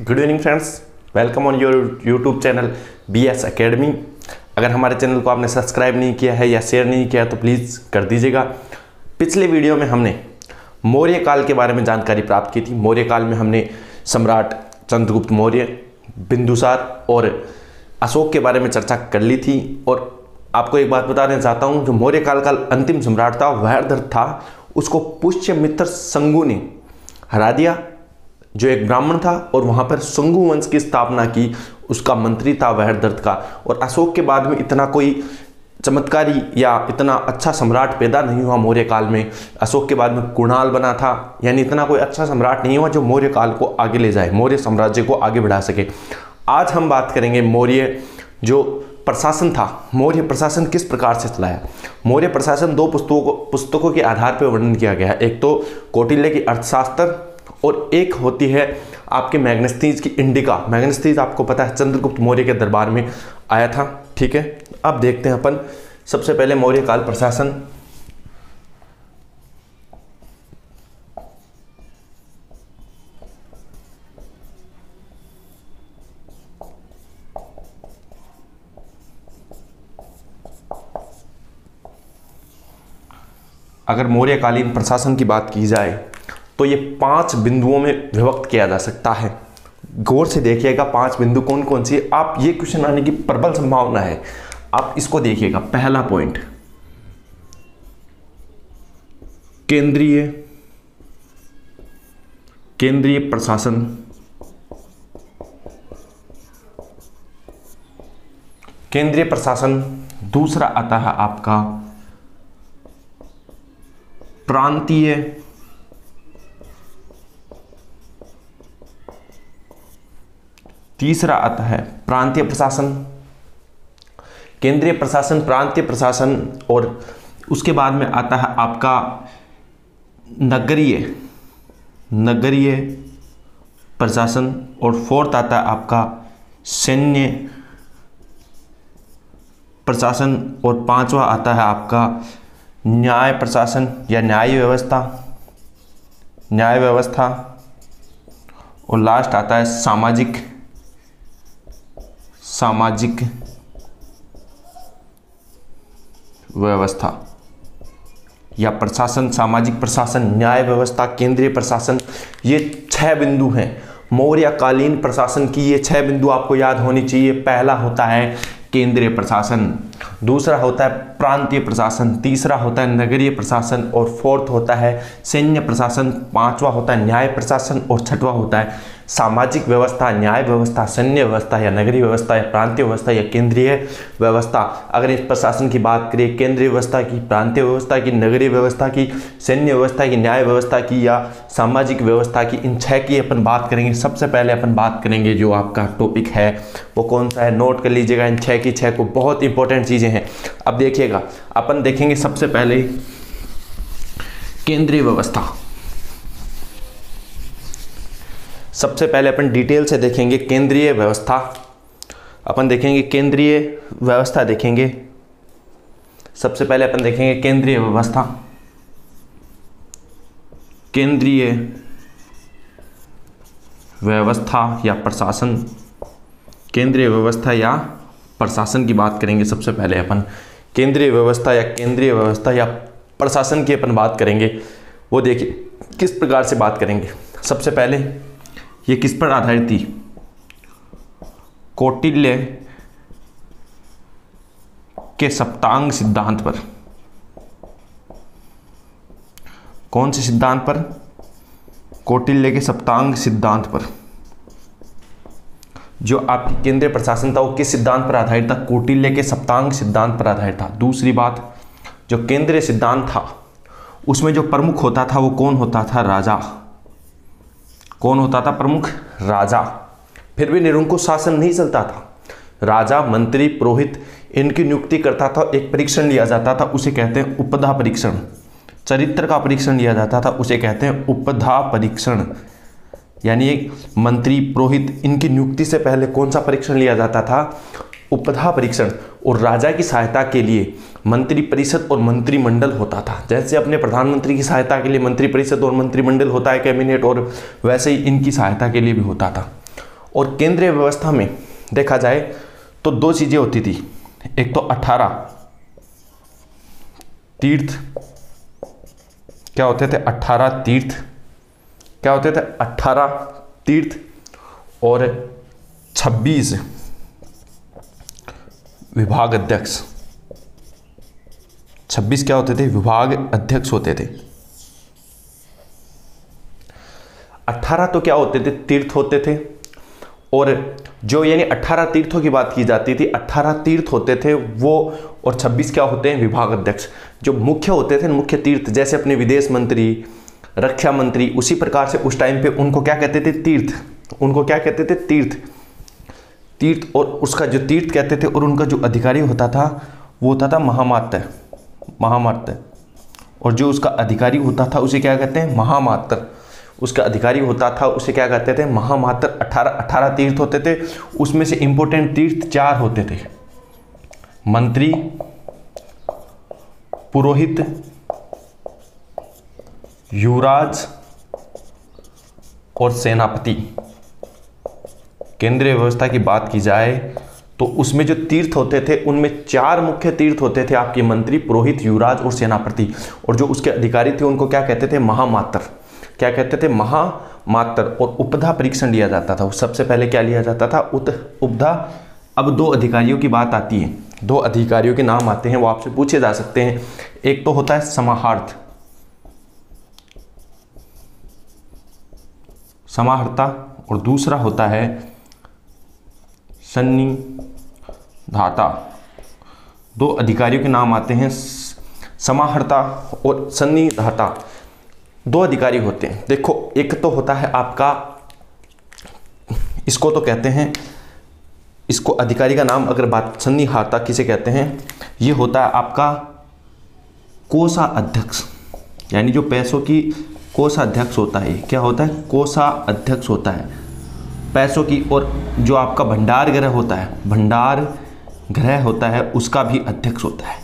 Good evening friends, welcome on your YouTube channel BS academy. अगर हमारे channel को आपने सब्सक्राइब नहीं किया है या शेयर नहीं किया तो प्लीज़ कर दीजिएगा। पिछले वीडियो में हमने मौर्य काल के बारे में जानकारी प्राप्त की थी। मौर्य काल में हमने सम्राट चंद्रगुप्त मौर्य, बिंदुसार और अशोक के बारे में चर्चा कर ली थी। और आपको एक बात बताना चाहता हूँ, जो मौर्य काल का अंतिम सम्राट था वृहदर्थ था, उसको पुष्यमित्र शंगु ने हरा दिया, जो एक ब्राह्मण था, और वहाँ पर शंगु वंश की स्थापना की। उसका मंत्री था वृहदर्थ का। और अशोक के बाद में इतना कोई चमत्कारी या इतना अच्छा सम्राट पैदा नहीं हुआ मौर्य काल में। अशोक के बाद में कुणाल बना था, यानी इतना कोई अच्छा सम्राट नहीं हुआ जो मौर्य काल को आगे ले जाए, मौर्य साम्राज्य को आगे बढ़ा सके। आज हम बात करेंगे मौर्य जो प्रशासन था, मौर्य प्रशासन किस प्रकार से चलाया। मौर्य प्रशासन दो पुस्तकों के आधार पर वर्णन किया गया है। एक तो कौटिल्य की अर्थशास्त्र और एक होती है आपके मैग्नेस्टीज की इंडिका। मैग्नेस्टीज आपको पता है चंद्रगुप्त मौर्य के दरबार में आया था। ठीक है, अब देखते हैं अपन सबसे पहले मौर्य काल प्रशासन। अगर मौर्यकालीन प्रशासन की बात की जाए तो ये 5 बिंदुओं में विभक्त किया जा सकता है। गौर से देखिएगा 5 बिंदु कौन कौन सी। आप ये क्वेश्चन आने की प्रबल संभावना है, आप इसको देखिएगा। पहला पॉइंट, केंद्रीय प्रशासन। केंद्रीय प्रशासन। दूसरा आता है आपका प्रांतीय तीसरा आता है प्रांतीय प्रशासन। केंद्रीय प्रशासन, प्रांतीय प्रशासन, और उसके बाद में आता है आपका नगरीय प्रशासन, और फोर्थ आता है आपका सैन्य प्रशासन, और पांचवा आता है आपका न्याय प्रशासन या न्याय व्यवस्था, और लास्ट आता है सामाजिक व्यवस्था या प्रशासन। सामाजिक प्रशासन, न्याय व्यवस्था, केंद्रीय प्रशासन, ये 6 बिंदु हैं मौर्यकालीन प्रशासन की। ये 6 बिंदु आपको याद होनी चाहिए। पहला होता है केंद्रीय प्रशासन, दूसरा होता है प्रांतीय प्रशासन, तीसरा होता है नगरीय प्रशासन, और फोर्थ होता है सैन्य प्रशासन, पांचवा होता है न्याय प्रशासन, और छठवां होता है सामाजिक व्यवस्था। न्याय व्यवस्था, सैन्य व्यवस्था या नगरीय व्यवस्था या प्रांतीय व्यवस्था या केंद्रीय व्यवस्था। अगर इस प्रशासन की बात करें, केंद्रीय व्यवस्था की, प्रांतीय व्यवस्था की, नगरीय व्यवस्था की, सैन्य व्यवस्था की, न्याय व्यवस्था की या सामाजिक व्यवस्था की, इन 6 की अपन बात करेंगे। सबसे पहले अपन बात करेंगे जो आपका टॉपिक है वो कौन सा है, नोट कर लीजिएगा इन 6 की 6 को, बहुत इंपॉर्टेंट चीजें हैं। अब देखिएगा, अपन देखेंगे सबसे पहले केंद्रीय व्यवस्था। सबसे पहले अपन डिटेल से देखेंगे केंद्रीय व्यवस्था। अपन देखेंगे केंद्रीय व्यवस्था, देखेंगे सबसे पहले अपन देखेंगे केंद्रीय व्यवस्था। केंद्रीय व्यवस्था या प्रशासन, केंद्रीय व्यवस्था या प्रशासन की बात करेंगे। सबसे पहले अपन केंद्रीय व्यवस्था या प्रशासन की अपन बात करेंगे। वो देखिए किस प्रकार से बात करेंगे। सबसे पहले ये किस पर आधारित थी? कौटिल्य के सप्तांग सिद्धांत पर। कौन से सिद्धांत पर? कौटिल्य के सप्तांग सिद्धांत पर। जो आपकी केंद्रीय प्रशासन था वो किस सिद्धांत पर आधारित था? कौटिल्य के सप्तांग सिद्धांत पर आधारित था। दूसरी बात, जो केंद्रीय सिद्धांत था उसमें जो प्रमुख होता था वो कौन होता था? राजा। कौन होता था प्रमुख? राजा। फिर भी निरंकुश शासन नहीं चलता था। राजा, मंत्री, पुरोहित इनकी नियुक्ति करता था। एक परीक्षण लिया जाता था, उसे कहते हैं उपधा परीक्षण। चरित्र का परीक्षण लिया जाता था, उसे कहते हैं उपधा परीक्षण। यानी एक मंत्री, पुरोहित इनकी नियुक्ति से पहले कौन सा परीक्षण लिया जाता था? उपधा परीक्षण। और राजा की सहायता के लिए मंत्री परिषद और मंत्रिमंडल होता था। जैसे अपने प्रधानमंत्री की सहायता के लिए मंत्री परिषद और मंत्रिमंडल होता है, कैबिनेट, और वैसे ही इनकी सहायता के लिए भी होता था। और केंद्रीय व्यवस्था में देखा जाए तो दो चीजें होती थी, एक तो 18 तीर्थ, क्या होते थे 18 तीर्थ, क्या होते थे 18 तीर्थ, और 26 विभाग अध्यक्ष। 26 क्या होते थे, विभाग अध्यक्ष होते थे। 18 तो क्या होते थे, तीर्थ होते थे, और जो यानी 18 तीर्थों की बात की जाती थी, 18 तीर्थ होते थे वो, और 26 क्या होते हैं, विभाग अध्यक्ष। जो मुख्य होते थे, मुख्य तीर्थ, जैसे अपने विदेश मंत्री, रक्षा मंत्री, उसी प्रकार से उस टाइम पे उनको क्या कहते थे, तीर्थ, उनको क्या कहते थे, तीर्थ, तीर्थ, और उसका जो तीर्थ कहते थे, और उनका जो अधिकारी होता था वो होता था महामात्र, महामात्र, और जो उसका अधिकारी होता था उसे क्या कहते हैं, महामात्र, उसका अधिकारी होता था उसे क्या कहते थे, महामात्र। 18 तीर्थ होते थे, उसमें से इंपॉर्टेंट तीर्थ 4 होते थे, मंत्री, पुरोहित, युवराज और सेनापति। केंद्रीय व्यवस्था की बात की जाए तो उसमें जो तीर्थ होते थे उनमें 4 मुख्य तीर्थ होते थे, आपके मंत्री, पुरोहित, युवराज और सेनापति, और जो उसके अधिकारी थे उनको क्या कहते थे, महामात्र, क्या कहते थे, महामात्र। और उपधा परीक्षण लिया जाता था, सबसे पहले क्या लिया जाता था, उपधा। अब 2 अधिकारियों की बात आती है, 2 अधिकारियों के नाम आते हैं, वो आपसे पूछे जा सकते हैं। एक तो होता है समाहर्त, समाहर्ता, और दूसरा होता है सन्निधाता। 2 अधिकारियों के नाम आते हैं, समाहर्ता और सन्निधाता, 2 अधिकारी होते हैं। देखो, एक तो होता है आपका, इसको तो कहते हैं, इसको अधिकारी का नाम अगर बात, सन्निधाता किसे कहते हैं, ये होता है आपका कोषाध्यक्ष, यानी जो पैसों की कोषाध्यक्ष होता है, क्या होता है, कोषाध्यक्ष होता है पैसों की। और जो आपका भंडार गृह होता है, भंडार गृह होता है, उसका भी अध्यक्ष होता है।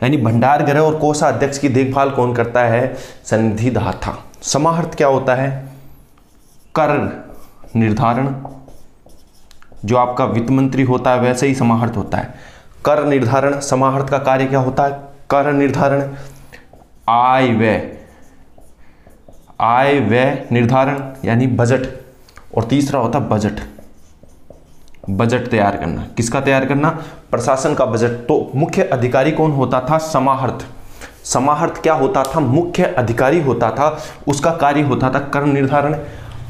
यानी भंडार गृह और कोषाध्यक्ष की देखभाल कौन करता है, सन्निधिदाता। समाहर्त क्या होता है, कर निर्धारण, जो आपका वित्त मंत्री होता है वैसे ही समाहर्त होता है, कर निर्धारण। समाहर्त का कार्य क्या होता है, कर निर्धारण, आय व्यय निर्धारण यानी बजट, और तीसरा होता है बजट, बजट तैयार करना। किसका तैयार करना, प्रशासन का बजट। तो मुख्य अधिकारी कौन होता था, समाहर्त। समाहर्त क्या होता था, मुख्य अधिकारी होता था, उसका कार्य होता था कर निर्धारण,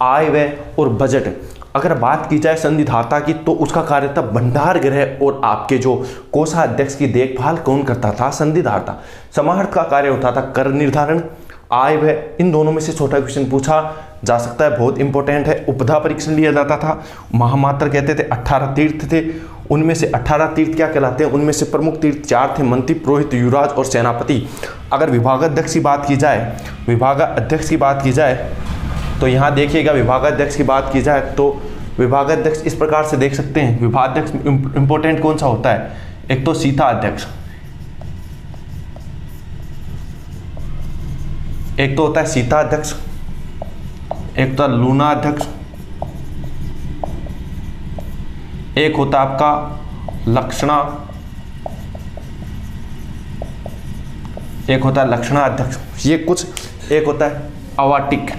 आय व्यय और बजट। अगर बात की जाए सन्निधाता की तो उसका कार्य था भंडार गृह और आपके जो कोषाध्यक्ष की देखभाल कौन करता था, सन्निधाता। समाहर्त का कार्य होता था कर निर्धारण, आय व्यय। इन दोनों में से छोटा क्वेश्चन पूछा जा सकता है, बहुत इंपॉर्टेंट है। उपधा परीक्षण लिया जाता था, महामात्र कहते थे, 18 तीर्थ थे, उनमें से 18 तीर्थ क्या कहलाते हैं, उनमें से प्रमुख तीर्थ 4 थे, मंत्री, पुरोहित, युवराज और सेनापति। अगर विभागाध्यक्ष की बात की जाए, विभागाध्यक्ष की बात की जाए तो यहाँ देखिएगा, विभागाध्यक्ष की बात की जाए तो विभागाध्यक्ष इस प्रकार से देख सकते हैं। विभागाध्यक्ष इंपॉर्टेंट कौन सा होता है, एक तो सीता अध्यक्ष, एक तो होता है सीता अध्यक्ष, एक तो लूना अध्यक्ष, एक होता है आपका लक्षणा, एक होता है लक्षणा अध्यक्ष, ये कुछ। एक होता है अवाटिक,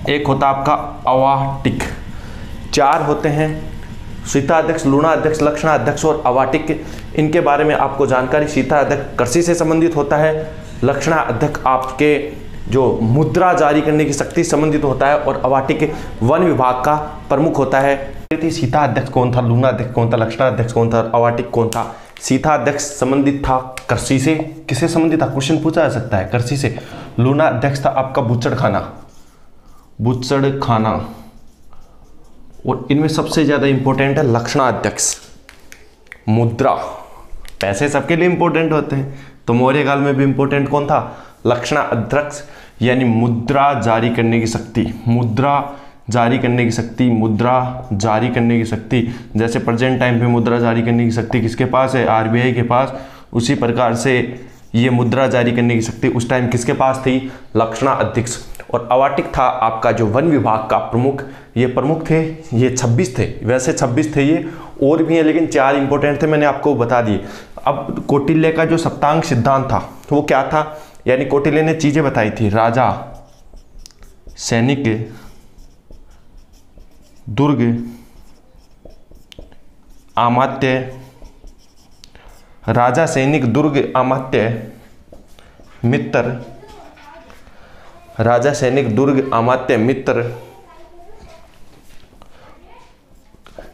एक होता है आपका अवाटिक। 4 होते हैं, सीता अध्यक्ष, लूना अध्यक्ष, लक्षणा अध्यक्ष और अवाटिक। इनके बारे में आपको जानकारी। सीता अध्यक्ष कृषि से संबंधित होता है, लक्षणा अध्यक्ष आपके जो मुद्रा जारी करने की शक्ति संबंधित होता है, और अवाटिक वन विभाग का प्रमुख होता है। सीता अध्यक्ष कौन था, लूना अध्यक्ष कौन था, लक्षणा अध्यक्ष कौन था, अवाटिक कौन था। सीता अध्यक्ष संबंधित था कृषि से, किससे संबंधित था, क्वेश्चन पूछा जा सकता है, कृषि से। लूना अध्यक्ष था आपका बुच्चड़ खाना, बुच्चड़ खाना। और इनमें सबसे ज्यादा इंपॉर्टेंट है लक्षणा अध्यक्ष, मुद्रा। पैसे सबके लिए इंपॉर्टेंट होते हैं, तो मौर्य काल में भी इंपॉर्टेंट कौन था, लक्षणा अध्यक्ष, यानी मुद्रा जारी करने की शक्ति, मुद्रा जारी करने की शक्ति, मुद्रा जारी करने की शक्ति। जैसे प्रेजेंट टाइम पे मुद्रा जारी करने की शक्ति किसके पास है, आरबीआई के पास, उसी प्रकार से ये मुद्रा जारी करने की शक्ति उस टाइम किसके पास थी, लक्षणा अध्यक्ष। और अवाटिक था आपका जो वन विभाग का प्रमुख। ये प्रमुख थे, ये 26 थे, वैसे 26 थे ये, और भी हैं लेकिन 4 इंपॉर्टेंट थे, मैंने आपको बता दिए। अब कौटिल्य का जो सप्तांग सिद्धांत था तो वो क्या था, यानी कौटिल्य ने चीजें बताई थी, राजा, सैनिक, दुर्ग, अमात्य, राजा, सैनिक, दुर्ग, अमात्य, मित्र, राजा, सैनिक, दुर्ग, अमात्य, मित्र,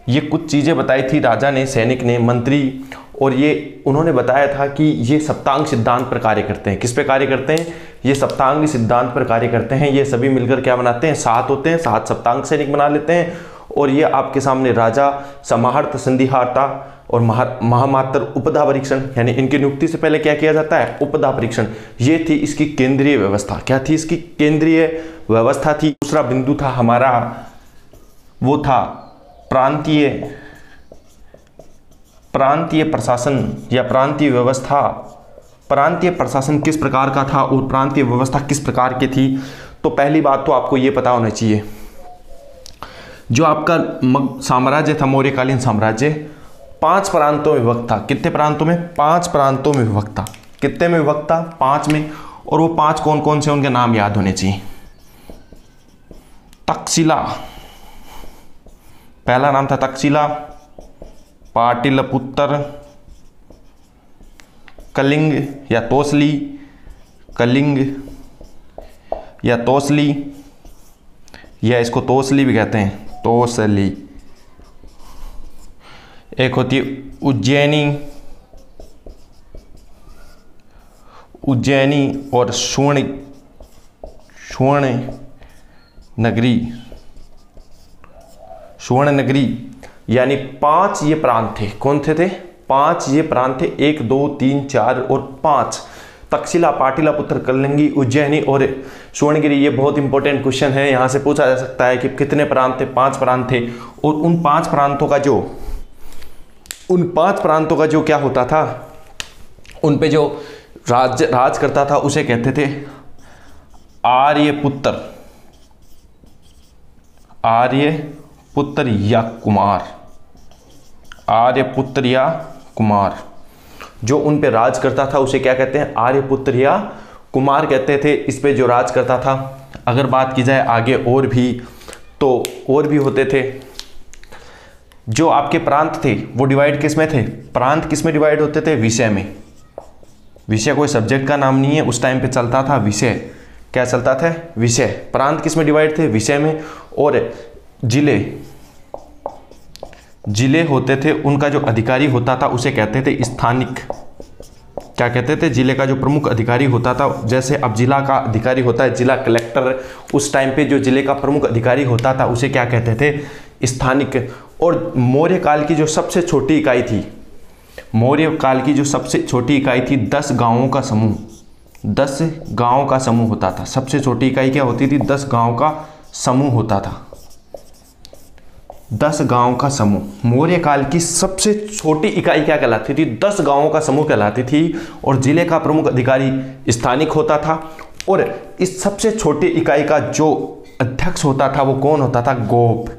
ये कुछ चीजें बताई थी राजा ने, सैनिक ने, मंत्री, और ये उन्होंने बताया था कि ये सप्तांग सिद्धांत पर कार्य करते हैं। किस पे कार्य करते हैं, ये सप्तांग सिद्धांत पर कार्य करते हैं। ये सभी मिलकर क्या बनाते हैं, 7 होते हैं, 7 सप्तांग सैनिक बना लेते हैं। और ये आपके सामने राजा, समाहर्त, संधिहार्ता और महामात्र उपधा परीक्षण, यानी इनकी नियुक्ति से पहले क्या किया जाता है, उपधा परीक्षण। ये थी इसकी केंद्रीय व्यवस्था। क्या थी इसकी केंद्रीय व्यवस्था थी। दूसरा बिंदु था हमारा, वो था प्रांतीय प्रशासन या प्रांतीय व्यवस्था। प्रांतीय प्रशासन किस प्रकार का था और प्रांतीय व्यवस्था किस प्रकार की थी। तो पहली बात तो आपको ये पता होना चाहिए, जो आपका साम्राज्य था, मौर्यकालीन साम्राज्य, 5 प्रांतों में विभक्त था। कितने प्रांतों में, 5 प्रांतों में विभक्त था। कितने में विभक्त था, 5 में। और वो 5 कौन कौन से, उनके नाम याद होने चाहिए। तक्षशिला, पहला नाम था तक्षशिला, पाटलिपुत्र, कलिंग या तोसली, कलिंग या तोसली, या इसको तोसली भी कहते हैं, तोसली। एक होती है उज्जैनी, उज्जैनी और स्वर्ण नगरी, स्वर्ण नगरी, यानी 5 ये प्रांत थे। कौन थे 5 ये प्रांत थे, 1 2 3 4 और 5। तक्षशिला, पाटलिपुत्र, कलिंगी, उज्जैनी और स्वर्णगिरी। ये बहुत इंपॉर्टेंट क्वेश्चन है, यहाँ से पूछा जा सकता है कि कितने प्रांत थे, 5 प्रांत थे। और उन 5 प्रांतों का जो क्या होता था, उन पे जो राज करता था उसे कहते थे आर्यपुत्र, आर्यपुत्र या कुमार, आर्यपुत्र या कुमार। जो उन पे राज करता था उसे क्या कहते हैं, आर्यपुत्र या कुमार कहते थे। इस पे जो राज करता था, अगर बात की जाए आगे और भी, तो और भी होते थे। जो आपके प्रांत थे वो डिवाइड किस में थे, प्रांत किस में डिवाइड होते थे, विषय में। विषय कोई सब्जेक्ट का नाम नहीं है, उस टाइम पे चलता था विषय। क्या चलता था, विषय। प्रांत किस में डिवाइड थे, विषय में। और जिले होते थे, उनका जो अधिकारी होता था उसे कहते थे स्थानिक। क्या कहते थे, जिले का जो प्रमुख अधिकारी होता था, जैसे अब जिला का अधिकारी होता है जिला कलेक्टर, उस टाइम पे जो जिले का प्रमुख अधिकारी होता था उसे क्या कहते थे, स्थानिक। और मौर्य काल की जो सबसे छोटी इकाई थी, मौर्य काल की जो सबसे छोटी इकाई थी, 10 गांवों का समूह, 10 गांवों का समूह होता था। सबसे छोटी इकाई क्या होती थी, 10 गांवों का समूह होता था, 10 गांवों का समूह। मौर्य काल की सबसे छोटी इकाई क्या कहलाती थी, 10 गांवों का समूह कहलाती थी। और जिले का प्रमुख अधिकारी स्थानिक होता था। और इस सबसे छोटी इकाई का जो अध्यक्ष होता था वो कौन होता था, गोप।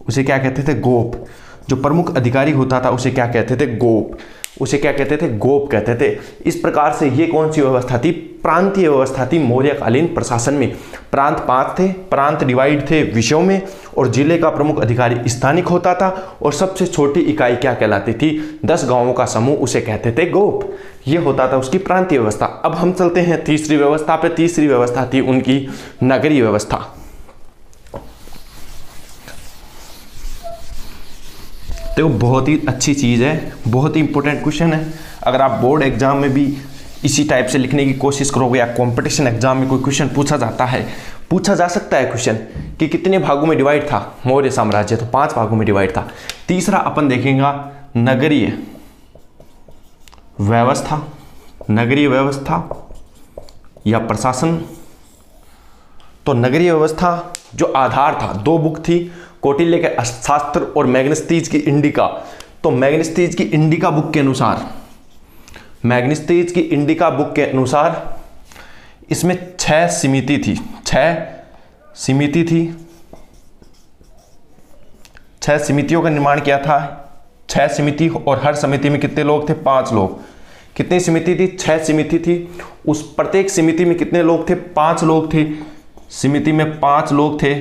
उसे क्या कहते थे, गोप। जो प्रमुख अधिकारी होता था उसे क्या कहते थे, गोप। उसे क्या कहते थे, गोप कहते थे। इस प्रकार से ये कौन सी व्यवस्था थी, प्रांतीय व्यवस्था थी मौर्यकालीन प्रशासन में। प्रांत 5 थे, प्रांत डिवाइड थे विषयों में, और जिले का प्रमुख अधिकारी स्थानिक होता था। और सबसे छोटी इकाई क्या कहलाती थी, 10 गांवों का समूह, उसे कहते थे गोप। ये होता था उसकी प्रांतीय व्यवस्था। अब हम चलते हैं तीसरी व्यवस्था पे। तीसरी व्यवस्था थी उनकी नगरीय व्यवस्था। तो बहुत ही अच्छी चीज़ है, बहुत ही इंपॉर्टेंट क्वेश्चन है। अगर आप बोर्ड एग्जाम में भी इसी टाइप से लिखने की कोशिश करोगे, या कंपटीशन एग्जाम में कोई क्वेश्चन पूछा जाता है, पूछा जा सकता है क्वेश्चन कि कितने भागों में डिवाइड था मौर्य साम्राज्य, तो 5 भागों में डिवाइड था। तीसरा अपन देखेंगे नगरीय व्यवस्था, नगरीय व्यवस्था या प्रशासन। तो नगरीय व्यवस्था जो आधार था, 2 बुक थी, कौटिल्य के अर्थशास्त्र और मैग्नेस्टीज की इंडिका। तो मैग्नेस्टीज की इंडिका बुक के अनुसार, मैग्नेस्टीज की इंडिका बुक के अनुसार इसमें 6 समिति थी, 6 समिति थी, 6 समितियों का निर्माण किया था। 6 समिति, और हर समिति में कितने लोग थे? 5 लोग। कितनी समिति थी? 6 समिति थी। उस प्रत्येक समिति में कितने लोग थे? 5 लोग थे। समिति में 5 लोग थे,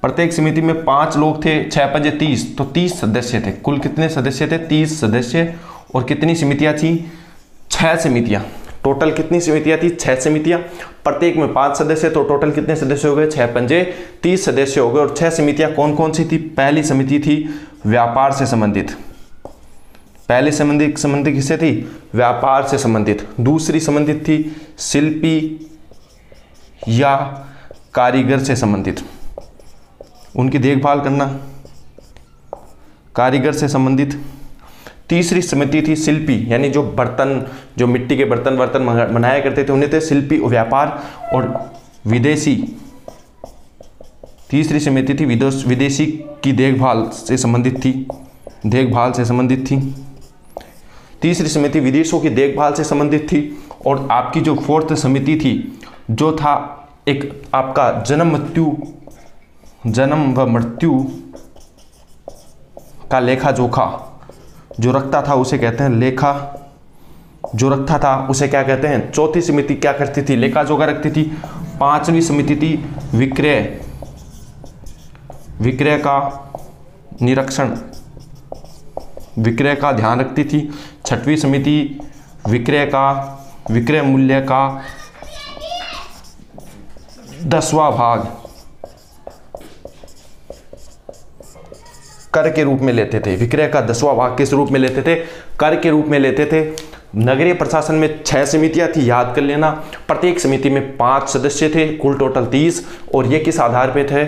प्रत्येक समिति में 5 लोग थे। 6 पंजे 30, तो 30 सदस्य थे। कुल कितने सदस्य थे? 30 सदस्य। और कितनी समितियां थी? 6 समितियां। टोटल कितनी समितियां थी? 6 समितियां। प्रत्येक में 5 सदस्य, तो टोटल कितने सदस्य हो गए? 6 पंजे 30 सदस्य हो गए। और 6 समितियां कौन कौन सी थी? पहली समिति थी व्यापार से संबंधित। पहली समिति किससे थी? व्यापार से संबंधित। दूसरी संबंधित थी शिल्पी या कारीगर से संबंधित, उनकी देखभाल करना, कारीगर से संबंधित। तीसरी समिति थी शिल्पी, यानी जो बर्तन, जो मिट्टी के बर्तन बनाया करते थे उन्हें थे शिल्पी और व्यापार। और विदेशी, तीसरी समिति थी विदेशी की देखभाल से संबंधित थी, देखभाल से संबंधित थी। तीसरी समिति विदेशों की देखभाल से संबंधित थी। और आपकी जो 4th समिति थी, जो था एक आपका जन्म व मृत्यु का लेखा जोखा जो रखता था उसे कहते हैं लेखा, जो रखता था उसे क्या कहते हैं? 4थी समिति क्या करती थी? लेखा जोखा रखती थी। 5वीं समिति थी विक्रय का निरीक्षण, विक्रय का ध्यान रखती थी। 6वीं समिति विक्रय मूल्य का 10वां भाग कर के रूप में लेते थे। विक्रय का 10वां भाग किस रूप में लेते थे? कर के रूप में लेते थे। नगरीय प्रशासन में 6 समितियां थी, याद कर लेना। प्रत्येक समिति में 5 सदस्य थे, कुल टोटल 30। और ये किस आधार पे थे?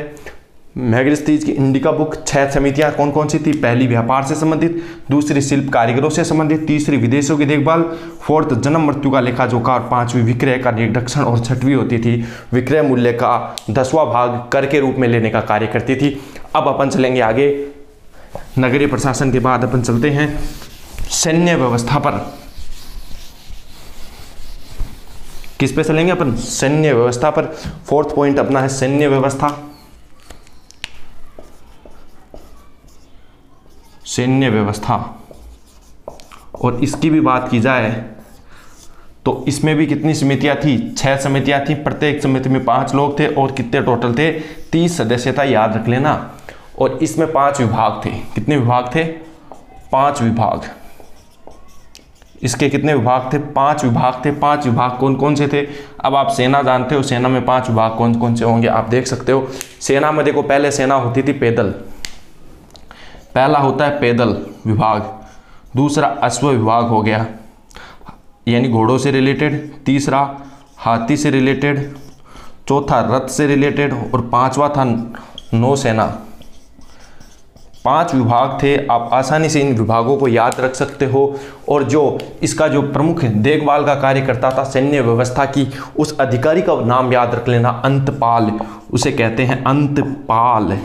मैग्निस्टीज की इंडिका बुक। 6 समितियां कौन कौन सी थी? पहली व्यापार से संबंधित, दूसरी शिल्प कारीगरों से संबंधित, तीसरी विदेशों की देखभाल, 4th जन्म मृत्यु का लेखा जोखा, और 5वीं विक्रय का निरीक्षण, और 6वीं होती थी विक्रय मूल्य का 10वां भाग कर के रूप में लेने का कार्य करती थी। अब अपन चलेंगे आगे। नगरीय प्रशासन के बाद अपन चलते हैं सैन्य व्यवस्था पर। किस पे चलेंगे अपन? सैन्य व्यवस्था पर। 4th पॉइंट अपना है सैन्य व्यवस्था। सैन्य व्यवस्था, और इसकी भी बात की जाए तो इसमें भी कितनी समितियां थी? 6 समितियां थी। प्रत्येक समिति में 5 लोग थे। और कितने टोटल थे? 30 सदस्य था, याद रख लेना। और इसमें 5 विभाग थे। कितने विभाग थे? 5 विभाग। इसके कितने विभाग थे? 5 विभाग थे। 5 विभाग कौन कौन से थे? अब आप सेना जानते हो, सेना में 5 विभाग कौन कौन से होंगे आप देख सकते हो। सेना में देखो, पहले सेना होती थी पैदल, पहला होता है पैदल विभाग। दूसरा अश्व विभाग हो गया, यानी घोड़ों से रिलेटेड। तीसरा हाथी से रिलेटेड। चौथा रथ से रिलेटेड। और 5वां था नौसेना। 5 विभाग थे। आप आसानी से इन विभागों को याद रख सकते हो। और जो इसका जो प्रमुख देखभाल का कार्य करता था सैन्य व्यवस्था की, उस अधिकारी का नाम याद रख लेना, अंतपाल। उसे कहते हैं अंतपाल।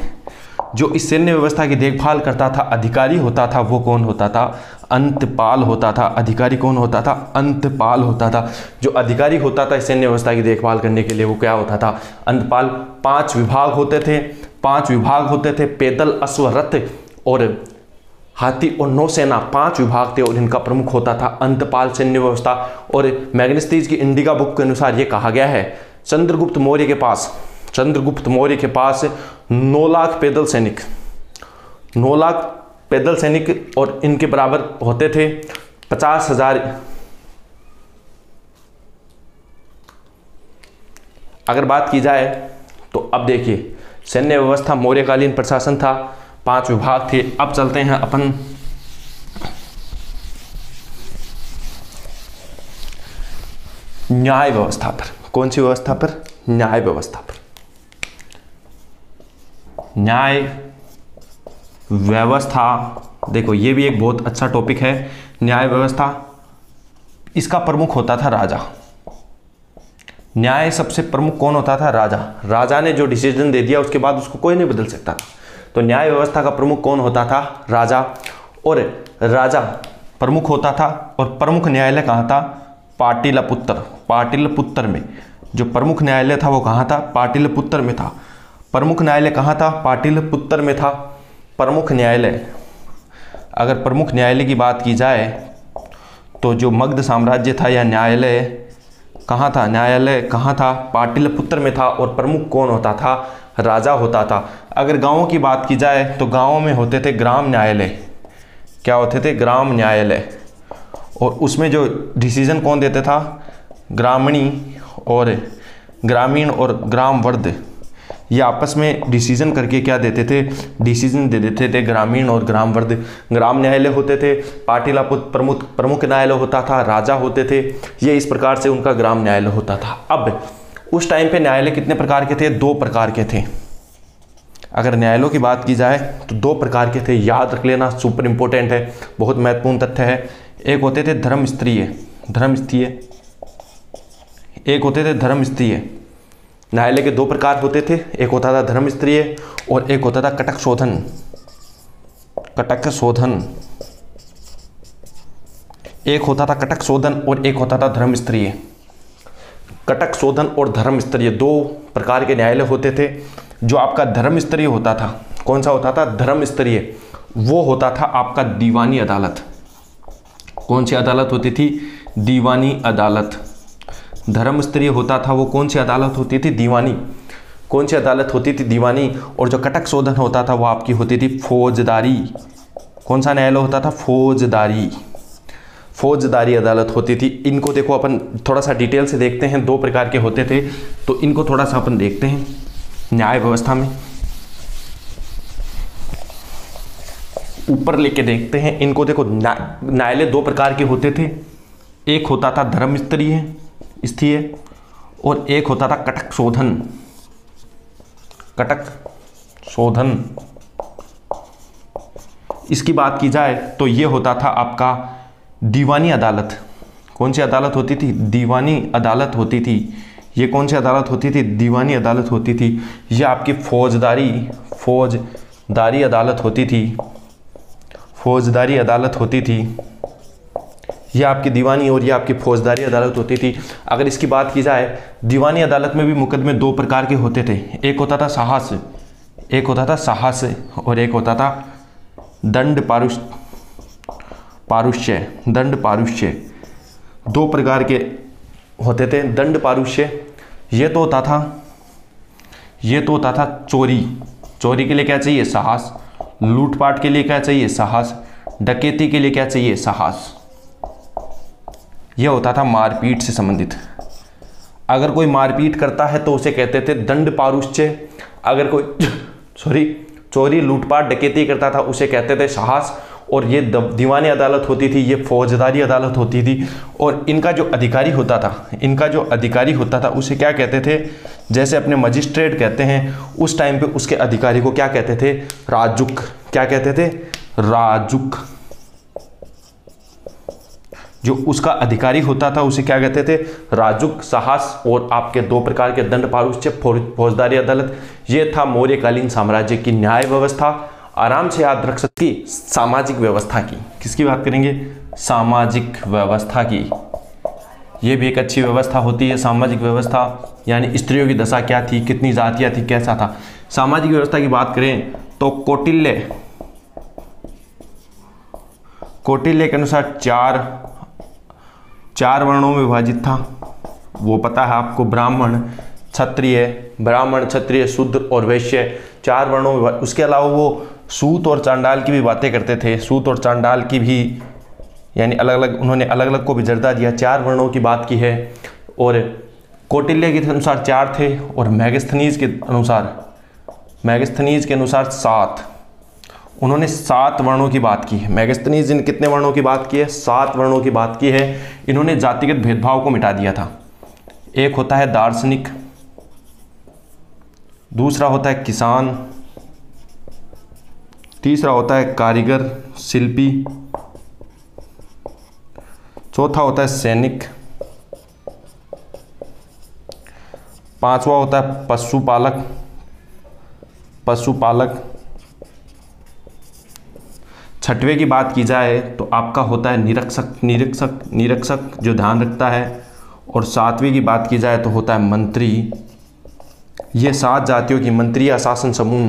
जो इस सैन्य व्यवस्था की देखभाल करता था, अधिकारी होता था, वो कौन होता था? अंतपाल होता था। अधिकारी कौन होता था? अंतपाल होता था। जो अधिकारी होता था इस सैन्य व्यवस्था की देखभाल करने के लिए, वो क्या होता था? अंतपाल। 5 विभाग होते थे। 5 विभाग होते थे, पैदल, अश्व, रथ और हाथी और नौसेना। 5 विभाग थे और इनका प्रमुख होता था अंतपाल सैन्य व्यवस्था। और मैग्निस्टीज की इंडिका बुक के अनुसार ये कहा गया है चंद्रगुप्त मौर्य के पास 9 लाख पैदल सैनिक, 9 लाख पैदल सैनिक, और इनके बराबर होते थे 50,000। अगर बात की जाए तो अब देखिए, सैन्य व्यवस्था मौर्यकालीन प्रशासन था, 5 विभाग थे। अब चलते हैं अपन न्याय व्यवस्था पर। कौन सी व्यवस्था पर? न्याय व्यवस्था पर। न्याय व्यवस्था, देखो ये भी एक बहुत अच्छा टॉपिक है। न्याय व्यवस्था, इसका प्रमुख होता था राजा। न्याय सबसे प्रमुख कौन होता था? राजा। राजा ने जो डिसीजन दे दिया उसके बाद उसको कोई नहीं बदल सकता था। तो न्याय व्यवस्था का प्रमुख कौन होता था? राजा। और राजा प्रमुख होता था। और प्रमुख न्यायालय कहाँ था? पाटलिपुत्र। पाटलिपुत्र में जो प्रमुख न्यायालय था वो कहाँ था? पाटलिपुत्र में था। प्रमुख न्यायालय कहाँ था? पाटलिपुत्र में था प्रमुख न्यायालय। अगर प्रमुख न्यायालय की बात की जाए तो जो मगध साम्राज्य था या न्यायालय कहाँ था? न्यायालय कहाँ था? पाटलिपुत्र में था। और प्रमुख कौन होता था? राजा होता था। अगर गांवों की बात की जाए तो गांवों में होते थे ग्राम न्यायालय। क्या होते थे? ग्राम न्यायालय। और उसमें जो डिसीजन कौन देते था? ग्रामीण और ग्राम वर्द, ये आपस में डिसीजन करके क्या देते थे? डिसीजन दे देते थे ग्रामीण और ग्राम वर्द। ग्राम न्यायालय होते थे, पाटलिपुत्र प्रमुख न्यायालय होता था, राजा होते थे। ये इस प्रकार से उनका ग्राम न्यायालय होता था। अब उस टाइम पे न्यायालय कितने प्रकार के थे? 2 प्रकार के थे। अगर न्यायालयों की बात की जाए तो 2 प्रकार के थे, याद रख लेना, सुपर इंपॉर्टेंट है, बहुत महत्वपूर्ण तथ्य है। एक होते थे धर्मस्तरीय, एक होते थे धर्मस्तरीय। न्यायालय के 2 प्रकार होते थे, एक होता था धर्मस्तरीय और एक होता था कटक शोधन। एक होता था कटक शोधन और एक होता था धर्मस्तरीय। कटक शोधन और धर्मस्तरीय 2 प्रकार के न्यायालय होते थे। जो आपका धर्मस्तरीय होता था, कौन सा होता था? धर्मस्तरीय, वो होता था आपका दीवानी अदालत। कौन सी अदालत होती थी? दीवानी अदालत। धर्मस्तरीय होता था वो कौन सी अदालत होती थी? दीवानी। कौन सी अदालत होती थी? दीवानी। और जो कटक शोधन होता था वो आपकी होती थी फौजदारी। कौन सा न्यायालय होता था? फौजदारी अदालत होती थी। इनको देखो अपन थोड़ा सा डिटेल से देखते हैं। 2 प्रकार के होते थे, तो इनको थोड़ा सा अपन देखते हैं। न्याय व्यवस्था में ऊपर लेके देखते हैं इनको। देखो न्यायालय 2 प्रकार के होते थे, एक होता था धर्मस्तरीय और एक होता था कटक शोधन। इसकी बात की जाए तो ये होता था आपका दीवानी अदालत। कौन सी अदालत होती थी? दीवानी अदालत होती थी। ये कौन सी अदालत होती थी? दीवानी अदालत होती थी। ये आपकी फौजदारी अदालत होती थी। ये आपकी दीवानी और ये आपकी फौजदारी अदालत होती थी। अगर इसकी बात की जाए, दीवानी अदालत में भी मुकदमे 2 प्रकार के होते थे। एक होता था साहस और एक होता था दंड पारुष्य। 2 प्रकार के होते थे। दंड पारुष्य ये तो होता था चोरी के लिए क्या चाहिए? साहस। लूटपाट के लिए क्या चाहिए? साहस। डकैती के लिए क्या चाहिए? साहस। यह होता था मारपीट से संबंधित। अगर कोई मारपीट करता है तो उसे कहते थे दंड पारुष्य। अगर कोई चोरी लूटपाट डकैती करता था उसे कहते थे साहस। और ये दीवानी अदालत होती थी, ये फौजदारी अदालत होती थी। और इनका जो अधिकारी होता था उसे क्या कहते थे? जैसे अपने मजिस्ट्रेट कहते हैं, उस टाइम पे उसके अधिकारी को क्या कहते थे? राजुक। क्या कहते थे? राजुक। जो उसका अधिकारी होता था उसे क्या कहते थे? राजुक, साहस। और आपके 2 प्रकार के दंड पारुष्य, फौजदारी अदालत। ये था मौर्यकालीन साम्राज्य की न्याय व्यवस्था। आराम से याद रख सकती। सामाजिक व्यवस्था की, किसकी बात करेंगे? सामाजिक व्यवस्था की। ये भी एक अच्छी व्यवस्था होती है, सामाजिक व्यवस्था। यानी स्त्रियों की दशा क्या थी, कितनी जातियां थी, कैसा था। सामाजिक व्यवस्था की बात करें तो कौटिल्य के अनुसार 4 वर्णों में विभाजित था। वो पता है आपको, ब्राह्मण क्षत्रिय शूद्र और वैश्य, 4 वर्णों में। उसके अलावा वो सूत और चांडाल की भी बातें करते थे। सूत और चांडाल की भी, यानी उन्होंने अलग अलग को भी दर्जा दिया। 4 वर्णों की बात की है। और कौटिल्य के अनुसार 4 थे और मेगास्थनीज के अनुसार 7। उन्होंने 7 वर्णों की बात की है। मेगास्थनीज ने कितने वर्णों की बात की है? 7 वर्णों की बात की है। इन्होंने जातिगत भेदभाव को मिटा दिया था। एक होता है दार्शनिक, दूसरा होता है किसान, तीसरा होता है कारीगर शिल्पी, चौथा होता है सैनिक, पांचवा होता है पशुपालक, छठवें की बात की जाए तो आपका होता है निरीक्षक जो ध्यान रखता है। और सातवीं की बात की जाए तो होता है मंत्री। ये 7 जातियों की मंत्री या शासन समूह।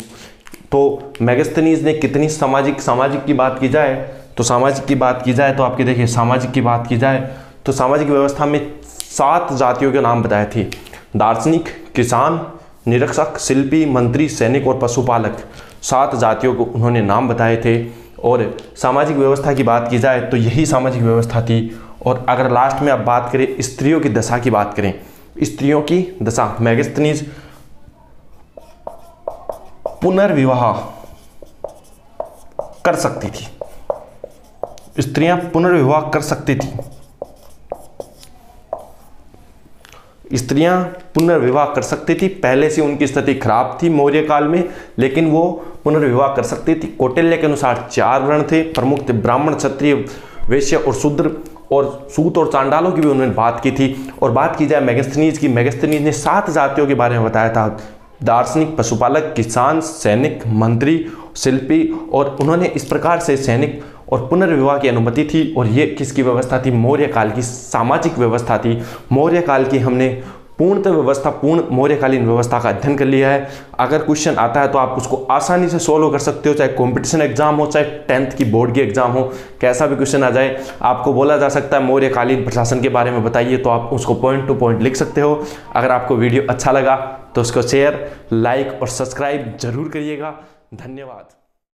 तो मेगास्थनीज ने कितनी सामाजिक की बात की जाए तो सामाजिक की बात की जाए तो आपके देखिए सामाजिक की बात की जाए तो सामाजिक व्यवस्था में 7 जातियों के नाम बताए थे। दार्शनिक, किसान, निरीक्षक, शिल्पी, मंत्री, सैनिक और पशुपालक, 7 जातियों को उन्होंने नाम बताए थे। और सामाजिक व्यवस्था की बात की जाए तो यही सामाजिक व्यवस्था थी। और अगर लास्ट में आप बात करें स्त्रियों की दशा की बात करें, स्त्रियों की दशा, मेगास्थनीज पुनर्विवाह कर सकती थी, स्त्रियां पुनर्विवाह कर सकती थी, स्त्रियां पुनर्विवाह कर सकती थी। पहले से उनकी स्थिति खराब थी मौर्य काल में, लेकिन वो पुनर्विवाह कर सकती थी। कौटिल्य के अनुसार 4 वर्ण थे, प्रमुख थे ब्राह्मण, क्षत्रिय, वैश्य और शूद्र, और सूत और चांडालों की भी उन्होंने बात की थी। और बात की जाए मेगास्थनीज की, मेगास्थनीज ने 7 जातियों के बारे में बताया था, दार्शनिक, पशुपालक, किसान, सैनिक, मंत्री, शिल्पी। और उन्होंने इस प्रकार से सैनिक और पुनर्विवाह की अनुमति थी। और ये किसकी व्यवस्था थी? मौर्य काल की सामाजिक व्यवस्था थी। मौर्य काल की हमने पूर्ण मौर्यकालीन व्यवस्था का अध्ययन कर लिया है। अगर क्वेश्चन आता है तो आप उसको आसानी से सोल्व कर सकते हो, चाहे कंपटीशन एग्जाम हो, चाहे 10th की बोर्ड की एग्जाम हो, कैसा भी क्वेश्चन आ जाए आपको बोला जा सकता है मौर्यकालीन प्रशासन के बारे में बताइए, तो आप उसको पॉइंट टू पॉइंट लिख सकते हो। अगर आपको वीडियो अच्छा लगा तो उसको शेयर, लाइक और सब्सक्राइब जरूर करिएगा। धन्यवाद।